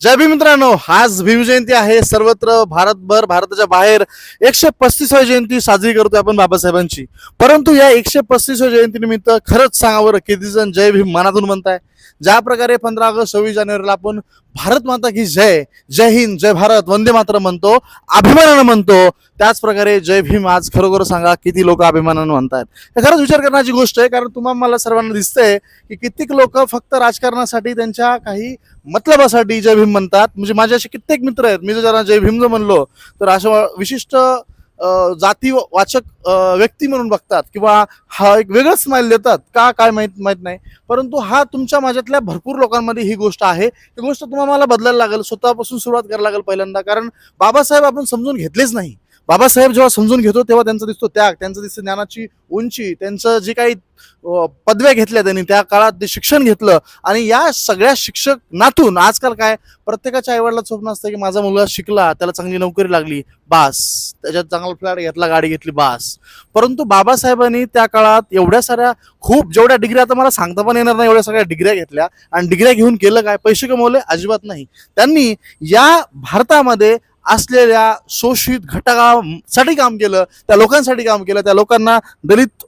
जय भीम मित्रांनो, आज भीम जयंती आहे. सर्वत्र भारतभर, भारताच्या बाहेर 135वी जयंती साजरी करतोय आपण बाबासाहेबांची. परंतु या 135वी जयंतीनिमित्त खरंच सांगा बरं, किती जण जय भीम मनातून म्हणताय? ज्या प्रकारे 15 ऑगस्ट 26 जानेवारीला आपण भारत माता की जय, जय हिंद, जय भारत, वंदे मातरम म्हणतो, अभिमानानं म्हणतो, त्याच प्रकारे जय भीम आज खरोखर सांगा किती लोक अभिमानानं म्हणतात? हे खरंच विचार करण्याची गोष्ट आहे. कारण तुम्हाला मला सर्वांना दिसतंय की कित्येक लोक फक्त राजकारणासाठी, त्यांच्या काही मतलबासाठी जय भीम म्हणतात. म्हणजे माझे असे कित्येक मित्र आहेत, मी जर ज्यांना जय भीम जर म्हणलो तर अशा विशिष्ट जातीवाचक व्यक्ती म्हणून बघतात किंवा हा एक वेगळंच स्माइल देतात का काय माहित माहित नाही. परंतु हा तुमच्या माझ्यातल्या भरपूर लोकांमध्ये ही गोष्ट आहे. ही गोष्ट तुम्हाला मला बदलायला लागेल, स्वतःपासून सुरुवात करायला लागेल पहिल्यांदा. कारण बाबासाहेब आपण समजून घेतलेच नाही. बाबासाहेब जेव्हा समजून घेतो तेव्हा त्यांचा दिसतो त्याग, त्यांचं दिसतं ज्ञानाची उंची, त्यांचं जे काही पदव्या घेतल्या त्यांनी त्या काळात ते शिक्षण घेतलं. आणि या सगळ्या शिक्षणातून आजकाल काय, प्रत्येकाच्या आईवडिलाचं स्वप्न असतं की माझा मुलगा शिकला, त्याला चांगली नोकरी लागली, बास, त्याच्यात चांगला फ्लॅट घेतला, गाडी घेतली, बास. परंतु बाबासाहेबांनी त्या काळात एवढ्या साऱ्या, खूप जेवढ्या डिग्र्या आता मला सांगता पण येणार नाही, एवढ्या सगळ्या डिग्र्या घेतल्या. आणि डिग्र्या घेऊन केलं काय? पैसे कमवले? अजिबात नाही. त्यांनी या भारतामध्ये असलेल्या शोषित घटकासाठी काम केलं, त्या लोकांसाठी काम केलं, त्या लोकांना, दलित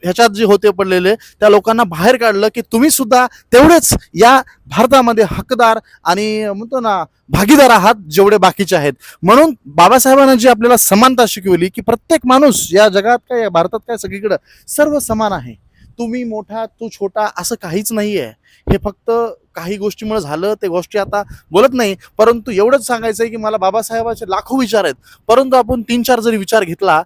ह्याच्यात जे होते पडलेले त्या लोकांना बाहेर काढलं की तुम्ही सुद्धा तेवढेच या भारतामध्ये हकदार आणि म्हणतो ना भागीदार आहात जेवढे बाकीचे आहेत. म्हणून बाबासाहेबांनी जी आपल्याला समानता शिकवली की प्रत्येक माणूस या जगात काय, या भारतात काय, सगळीकडे सर्व समान आहे. तुम्ही मोठा, तू छोटा, असं काहीच नाहीये. हे फक्त काही गोष्टीमुळे झालं, ते गोष्टी आता बोलत नाही. परंतु एवढंच सांगायचंय की मला बाबासाहेबांचे लाखो विचार आहेत, परंतु आपण 3-4 जरी विचार घेतला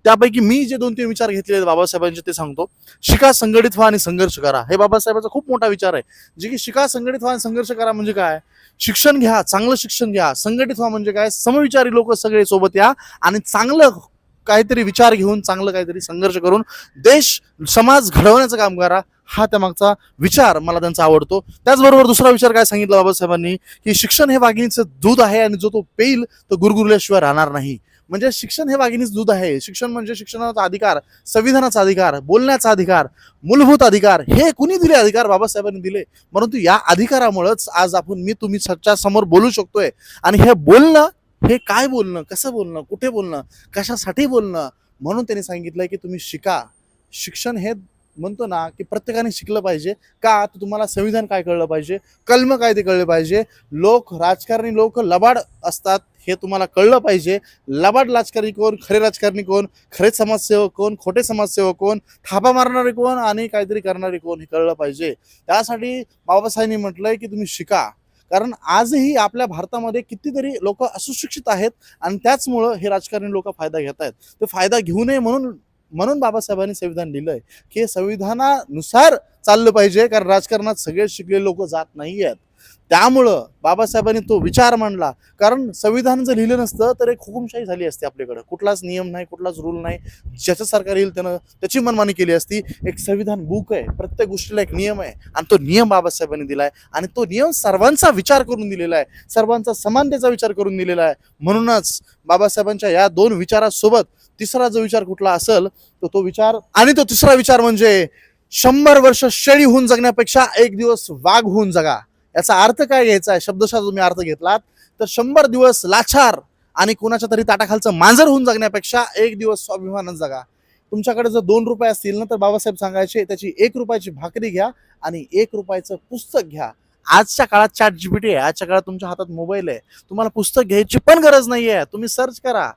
त्यापैकी मी जे 2-3 विचार घेतले बाबासाहेबांचे ते सांगतो. शिका, संघटित व्हा आणि संघर्ष करा. हे बाबासाहेबांचा खूप मोठा विचार आहे. जे की शिका, संघटित व्हा आणि संघर्ष करा म्हणजे काय? शिक्षण घ्या, चांगलं शिक्षण घ्या. संघटित व्हा म्हणजे काय? समविचारी लोक सगळे सोबत या आणि चांगलं काहीतरी विचार घेऊन, चांगलं काहीतरी संघर्ष करून देश, समाज घडवण्याचं काम करा. हा त्यामागचा विचार मला त्यांचा आवडतो. त्याचबरोबर दुसरा विचार काय सांगितला बाबासाहेबांनी की शिक्षण हे वाघिणीचं दूध आहे आणि जो तो पेईल तो गुरगुरल्याशिवाय राहणार नाही. म्हणजे शिक्षण हे वाघिणीचं दूध आहे. शिक्षण म्हणजे शिक्षणाचा अधिकार, संविधानाचा अधिकार, बोलण्याचा अधिकार, मूलभूत अधिकार. हे कुणी दिले अधिकार? बाबासाहेबांनी दिले. परंतु या अधिकारामुळेच आज आपण, मी, तुम्ही सच्च्या समोर बोलू शकतोय. आणि हे बोलणं, हे काय बोलणं, कसं बोलणं, कुठे बोलणं, कशासाठी बोलणं, म्हणून त्यांनी सांगितलंय की तुम्ही शिका. शिक्षण हे म्हणतो ना की प्रत्येकाने शिकलं पाहिजे. का? तर तुम्हाला संविधान काय कळलं पाहिजे, कलम काय ते कळले पाहिजे. राजकारणी लोक लबाड असतात हे तुम्हाला कळलं पाहिजे. लबाड राजकारणी कोण, खरे राजकारणी कोण, खरे समाजसेवक कोण, खोटे समाजसेवक कोण, थापा मारणारे कोण आणि काहीतरी करणारे कोण, हे कळलं पाहिजे. त्यासाठी बाबासाहेबांनी म्हटलंय की तुम्ही शिका. कारण आजही आपल्या भारतामध्ये कितीतरी लोक असुशिक्षित आहेत आणि त्याचमुळं हे राजकारणी लोक फायदा घेत आहेत. ते फायदा घेऊ नये म्हणून म्हणून बाबासाहेबांनी संविधान लिहिलंय की संविधानानुसार चाललं पाहिजे. कारण राजकारणात सगळे शिकलेले लोक जात नाही आहेत. त्यामुळं बाबासाहेबांनी तो विचार मांडला. कारण संविधान जर लिहिलं नसतं तर एक हुकुमशाही झाली असती आपल्याकडं. कुठलाच नियम नाही, कुठलाच रूल नाही. ज्याचं सरकार येईल त्यानं त्याची मनमानी केली असती. एक संविधान बुक आहे, प्रत्येक गोष्टीला एक नियम आहे आणि तो नियम बाबासाहेबांनी दिलाय. आणि तो नियम सर्वांचा विचार करून दिलेला आहे, सर्वांचा समानतेचा विचार करून दिलेला आहे. म्हणूनच बाबासाहेबांच्या या 2 विचारासोबत तिसरा जो विचार कुठला असेल तो विचार, आणि तो तिसरा विचार म्हणजे 100 वर्ष शेळी होऊन जगण्यापेक्षा 1 दिवस वाघ होऊन जगा. याचा अर्थ काय घ्यायचा आहे? शब्दशः तुम्ही अर्थ घेतलात तर 100 दिवस लाचार आणि कुणाच्या तरी ताटाखालचं मांजर होऊन जगण्यापेक्षा 1 दिवस स्वाभिमानानं जगा. तुमच्याकडे जर 2 रुपये असतील ना तर बाबासाहेब सांगायचे त्याची 1 रुपयाची भाकरी घ्या आणि 1 रुपयाचं पुस्तक घ्या. आजच्या काळात ChatGPT आहे, आजच्या काळात तुमच्या हातात मोबाईल आहे, तुम्हाला पुस्तक घ्यायची पण गरज नाहीये. तुम्ही सर्च करा,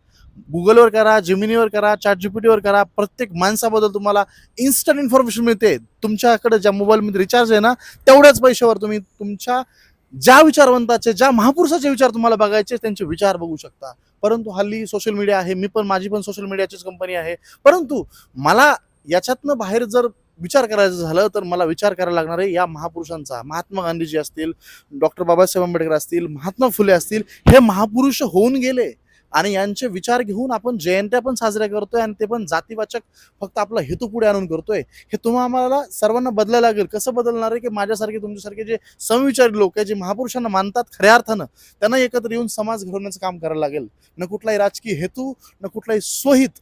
गुगलवर करा, जिमिनीवर करा, ChatGPTवर करा. प्रत्येक माणसाबद्दल तुम्हाला इन्स्टंट इन्फॉर्मेशन मिळते. तुमच्याकडे ज्या मोबाईलमध्ये रिचार्ज आहे ना तेवढ्याच पैशावर तुम्ही तुमच्या ज्या विचारवंताचे, ज्या महापुरुषाचे विचार तुम्हाला बघायचे त्यांचे विचार बघू शकता. परंतु हल्ली सोशल मीडिया आहे, माझी पण सोशल मीडियाचीच कंपनी आहे. परंतु मला याच्यातनं बाहेर जर विचार करायचं झालं तर मला विचार करायला लागणार आहे या महापुरुषांचा. महात्मा गांधीजी असतील, डॉक्टर बाबासाहेब आंबेडकर असतील, महात्मा फुले असतील, हे महापुरुष होऊन गेले आणि यांचे विचार घेऊन आपण जयंत्या पण साजऱ्या करतोय आणि ते पण जातीवाचक फक्त आपला हेतू पुढे आणून करतोय. हे आम्हाला सर्वांना बदलायला लागेल. कसं बदलणार आहे की माझ्यासारखे, तुमच्यासारखे जे समविचारी लोक आहे, जे महापुरुषांना मानतात खऱ्या अर्थानं, त्यांना एकत्र येऊन समाज घडवण्याचं काम करायला लागेल. न कुठलाही राजकीय हेतू, न कुठलाही स्वहित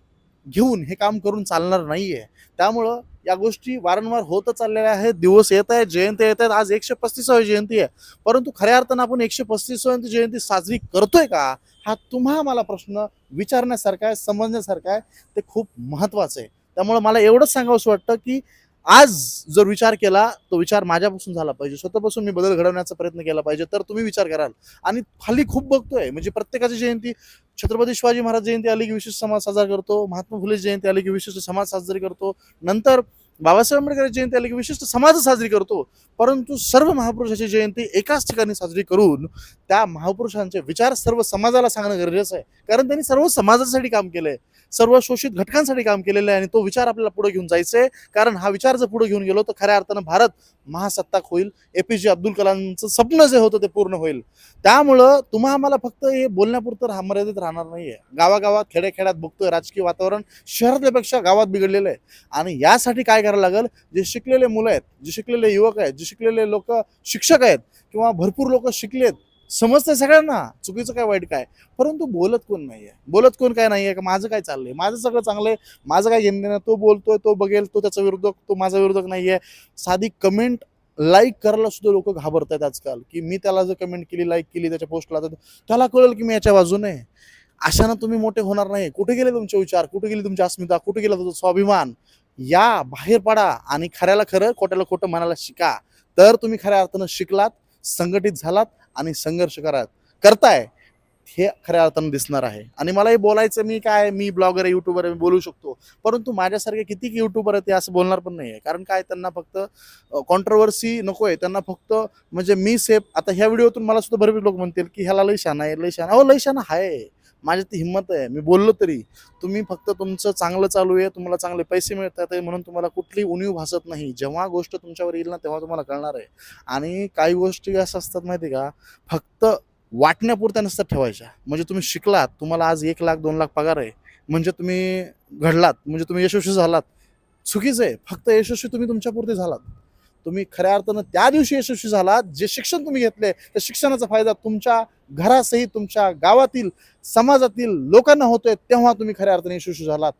घेऊन हे काम करून चालणार नाहीये. त्यामुळं या गोष्टी वारंवार होतच चाललेल्या आहेत. दिवस येत आहेत, जयंती येत आहेत. आज 135वी जयंती आहे. परंतु खऱ्या अर्थानं आपण 135वी जयंती साजरी करतोय का? हा तुम्हा मला प्रश्न विचारण्यासारखा आहे, समजण्यासारखा आहे. ते खूप महत्त्वाचं आहे. त्यामुळे मला एवढंच सांगावंसं वाटतं, की आज जर विचार केला, तो विचार माझ्यापासून झाला पाहिजे. स्वतःपासून मी बदल घडवण्याचा प्रयत्न केला पाहिजे. तर तुम्ही विचार कराल. आणि हल्ली खूप बघतोय म्हणजे प्रत्येकाची जयंती, छत्रपती शिवाजी महाराज जयंती आली की विशिष्ट समाज साजरा करतो. महात्मा फुले जयंती आली की विशिष्ट समाज साजरी करतो. नंतर बाबासाहेब आंबेडकर जयंती आली की विशिष्ट समाज साजरी करतो. परंतु सर्व महापुरुषाची जयंती एकाच ठिकाणी साजरी करून त्या महापुरुषांचे विचार सर्व समाजाला सांगणं गरजेचं आहे. कारण त्यांनी सर्व समाजासाठी काम केलंय, सर्व शोषित घटकांसाठी काम केलेलं आहे आणि तो विचार आपल्याला पुढे घेऊन जायचा आहे. कारण हा विचार जर पुढे घेऊन गेलो तर खऱ्या अर्थानं भारत महासत्ताक होईल. एपीजे अब्दुल कलामचं स्वप्न जे होतं ते पूर्ण होईल. त्यामुळं तुम्हा आम्हाला फक्त हे बोलण्यापुरतं मर्यादित राहणार नाहीये. गावागावात खेड्याखेड्यात बघतोय राजकीय वातावरण शहरातल्यापेक्षा गावात बिघडलेलं आहे. आणि यासाठी काय करायला लागेल, जे शिकलेले मुलं आहेत, जे शिकलेले युवक आहेत, जे शिकलेले लोक शिक्षक आहेत किंवा भरपूर लोक शिकलेत, समजतंय सगळ्यांना चुकीचं काय वाईट काय, परंतु बोलत कोण नाहीये. बोलत कोण काय नाहीये का माझं काय चाललंय, माझं सगळं चांगलंय, माझं काय घेणं देणं, तो बोलतोय, तो बघेल, तो त्याचा विरोधक, तो माझा विरोधक नाहीये. साधी कमेंट लाईक करायला सुद्धा लोक घाबरत आहेत आजकाल, की मी त्याला जर कमेंट केली, लाईक केली त्याच्या पोस्टला, तर त्याला कळेल की मी याच्या बाजूने आहे. अशानं तुम्ही मोठे होणार नाही. कुठे गेले तुमचे विचार, कुठे गेली तुमची अस्मिता, कुठे गेला तुमचा स्वाभिमान? या बाहेर पडा आणि खऱ्याला खरं, खोट्याला खोटं म्हणायला शिका. तर तुम्ही खऱ्या अर्थानं शिकलात, संघटित झालात आणि संघर्ष करताय हे खऱ्या अर्थानं दिसणार आहे. आणि मला हे बोलायचं, मी ब्लॉगर आहे, युट्यूबर आहे, मी बोलू शकतो. परंतु माझ्यासारखे किती युट्यूबर आहेत ते असं बोलणार पण नाही आहे. कारण काय, त्यांना फक्त कॉन्ट्रोवर्सी नको आहे. त्यांना फक्त म्हणजे मी सेफ. आता ह्या व्हिडिओतून मला सुद्धा बरेच लोक म्हणतील की ह्याला लय शहाणा आहे, लय शहाणा. अहो लय शहाणा आहे, माझ्यात ती हिंमत आहे, मी बोललो तरी. तुम्ही फक्त तुमचं चांगलं चालू आहे, तुम्हाला चांगले पैसे मिळतात आहे म्हणून तुम्हाला कुठली उणीव भासत नाही. जेव्हा गोष्ट तुमच्यावर येईल ना तेव्हा तुम्हाला कळणार आहे. आणि काही गोष्टी असं असतात माहिती आहे का, फक्त वाटण्यापुरत्या नसतात ठेवायच्या. म्हणजे तुम्ही शिकलात, तुम्हाला आज 1 लाख 2 लाख पगार आहे, म्हणजे तुम्ही घडलात, म्हणजे तुम्ही यशस्वी झालात, चुकीचं आहे. फक्त यशस्वी तुम्ही तुमच्यापुरते झालात. तुम्ही खऱ्या अर्थानं त्या दिवशी यशस्वी झालात जे शिक्षण तुम्ही घेतले, त्या शिक्षणाचा फायदा तुमच्या घरासहित तुमच्या गावातील, समाजातील लोकांना होतोय, तेव्हा तुम्ही खऱ्या अर्थाने यशस्वी झालात.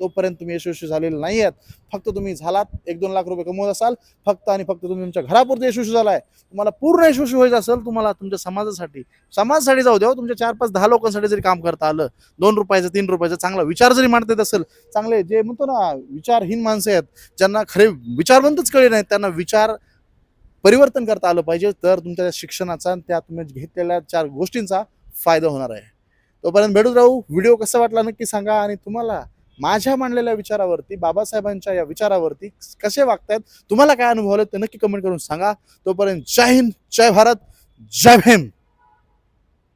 तोपर्यंत तुम्ही यशस्वी झालेले नाही आहेत. फक्त तुम्ही झालात, 1-2 लाख रुपये कमवत असाल, फक्त आणि फक्त तुम्ही तुमच्या घरापुरते यशस्वी झालाय. तुम्हाला पूर्ण यशस्वी व्हायचं असेल, तुम्हाला तुमच्या समाजासाठी जाऊ द्या, तुमच्या 4-5-10 लोकांसाठी जरी काम करता आलं, 2 रुपयाचं 3 रुपयाचं चांगला विचार जरी मांडता येत असेल, चांगले जे म्हणतो ना विचारहीन माणसं आहेत, ज्यांना खरे विचारवंतच कळले नाहीत, त्यांना विचार परिवर्तन करता आलं पाहिजे. तर तुमच्या शिक्षणाचा आणि त्या तुम्ही घेतलेल्या 4 गोष्टींचा फायदा होणार आहे. तोपर्यंत भेटून राहू. व्हिडिओ कसा वाटला नक्की सांगा. आणि तुम्हाला माझ्या मांडलेल्या विचारावरती, बाबासाहेबांच्या या विचारावरती कसे वागतायत, तुम्हाला काय अनुभव आले ते नक्की कमेंट करून सांगा. तोपर्यंत जय हिंद, जय भारत, जय भीम.